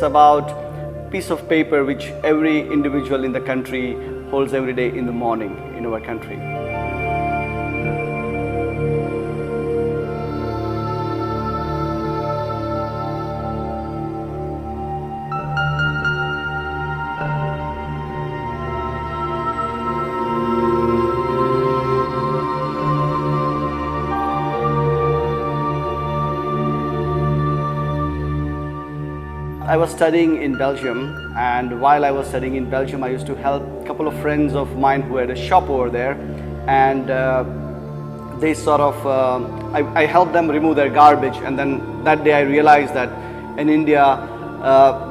It's about piece of paper which every individual in the country holds every day in the morning in our country. I was studying in Belgium, and while I was studying in Belgium, I used to help a couple of friends of mine who had a shop over there, and they sort of, I helped them remove their garbage, and then that day I realized that in India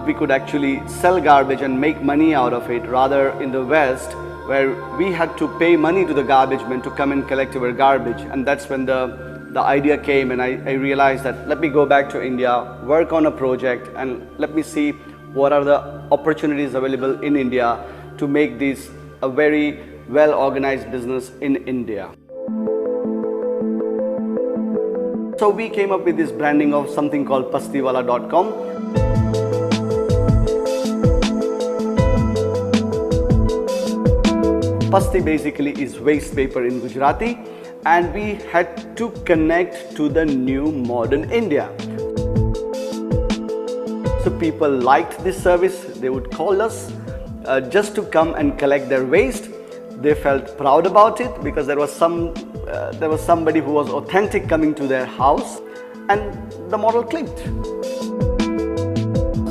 we could actually sell garbage and make money out of it, rather in the West where we had to pay money to the garbage men to come and collect our garbage. And that's when the idea came, and I realized that let me go back to India, work on a project, and let me see what are the opportunities available in India to make this a very well organized business in India. So we came up with this branding of something called pastiwala.com. Pasti basically is waste paper in Gujarati, and we had to connect to the new modern India. So people liked this service. They would call us just to come and collect their waste. They felt proud about it because there was somebody who was authentic coming to their house, and the model clicked.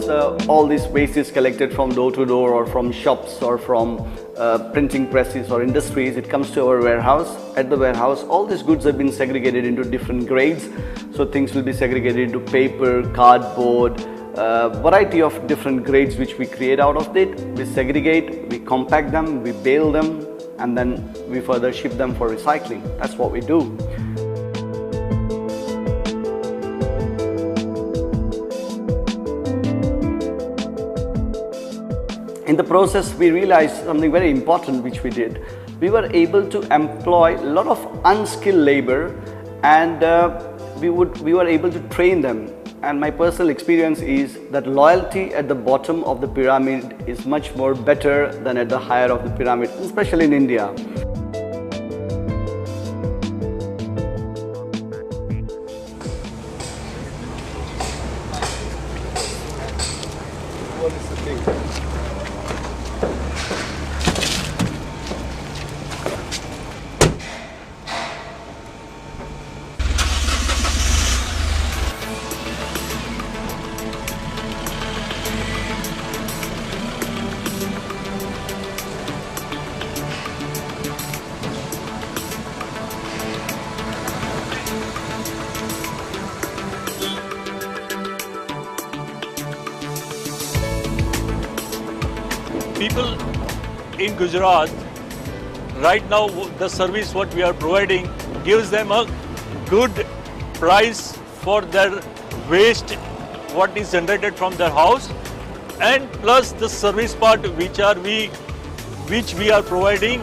So all this waste is collected from door to door, or from shops, or from printing presses or industries. It comes to our warehouse. At the warehouse, all these goods have been segregated into different grades. So things will be segregated into paper, cardboard, variety of different grades which we create out of it. We segregate, we compact them, we bale them, and then we further ship them for recycling. That's what we do. In the process, we realized something very important which we did. We were able to employ a lot of unskilled labor, and we were able to train them. And my personal experience is that loyalty at the bottom of the pyramid is much more better than at the higher of the pyramid, especially in India. What is the thing? People in Gujarat, right now the service what we are providing gives them a good price for their waste what is generated from their house, and plus the service part which we are providing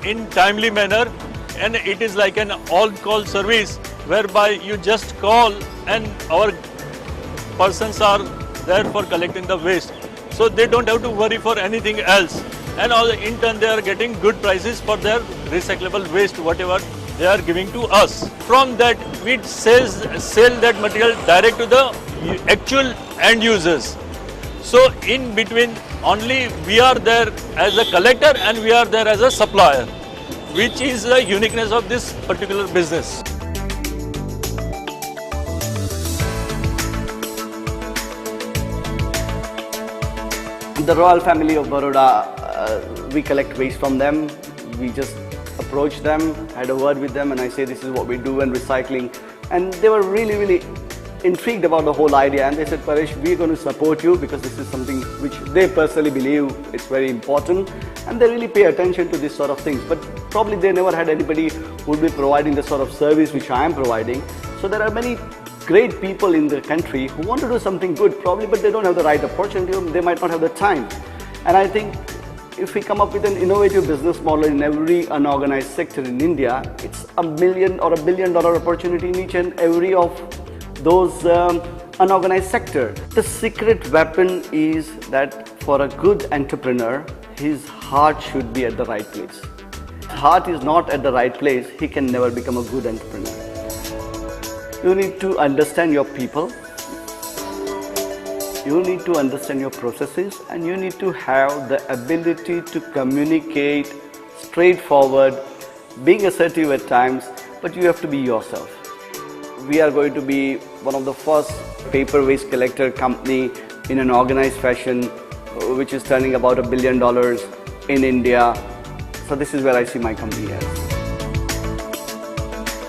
in timely manner, and it is like an on-call service whereby you just call and our persons are there for collecting the waste. So they don't have to worry for anything else, and in turn they are getting good prices for their recyclable waste whatever they are giving to us. From that we sell that material direct to the actual end users. So in between only we are there as a collector and we are there as a supplier, which is the uniqueness of this particular business. The royal family of Baroda, we collect waste from them. We just approach them, had a word with them, and I say this is what we do and recycling. And they were really intrigued about the whole idea, and they said, Paresh, we're going to support you because this is something which they personally believe it's very important, and they really pay attention to this sort of things. But probably they never had anybody who would be providing the sort of service which I am providing. So there are many great people in the country who want to do something good probably, but they don't have the right opportunity, or they might not have the time. And I think if we come up with an innovative business model in every unorganized sector in India, it's $1 million or $1 billion opportunity in each and every of those unorganized sector. The secret weapon is that for a good entrepreneur, his heart should be at the right place. If his heart is not at the right place, he can never become a good entrepreneur. You need to understand your people, you need to understand your processes, and you need to have the ability to communicate straightforward, being assertive at times, but you have to be yourself. We are going to be one of the first paper waste collector company in an organized fashion, which is turning about $1 billion in India. So this is where I see my company as.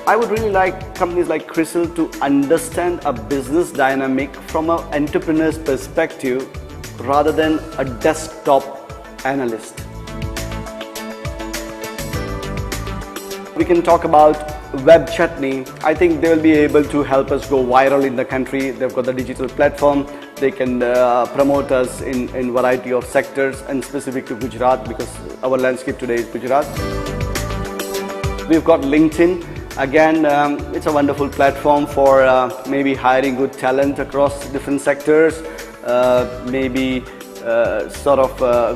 I would really like companies like Crystal to understand a business dynamic from an entrepreneur's perspective rather than a desktop analyst. We can talk about Web Chutney. I think they will be able to help us go viral in the country. They've got the digital platform. They can promote us in variety of sectors and specific to Gujarat, because our landscape today is Gujarat. We've got LinkedIn. Again, it's a wonderful platform for maybe hiring good talent across different sectors, maybe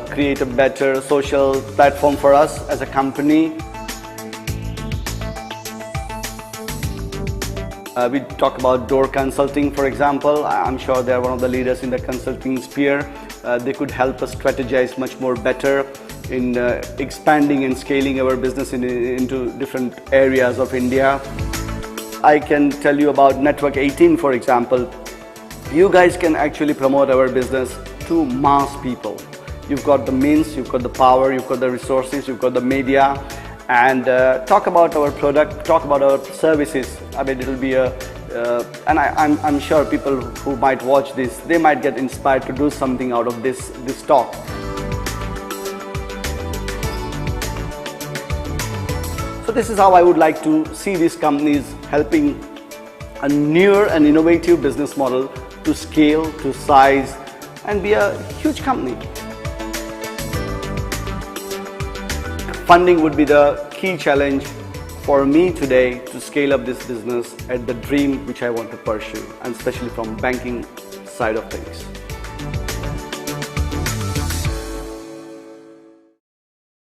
create a better social platform for us as a company. We talk about Door Consulting, for example. I'm sure they're one of the leaders in the consulting sphere. They could help us strategize much more better in expanding and scaling our business into different areas of India. I can tell you about Network 18, for example. You guys can actually promote our business to mass people. You've got the means, you've got the power, you've got the resources, you've got the media, and talk about our product, talk about our services. I mean, it'll be and I'm sure people who might watch this, they might get inspired to do something out of this talk. So this is how I would like to see these companies helping a newer and innovative business model to scale, to size, and be a huge company. Funding would be the key challenge for me today to scale up this business at the dream which I want to pursue, and especially from banking side of things.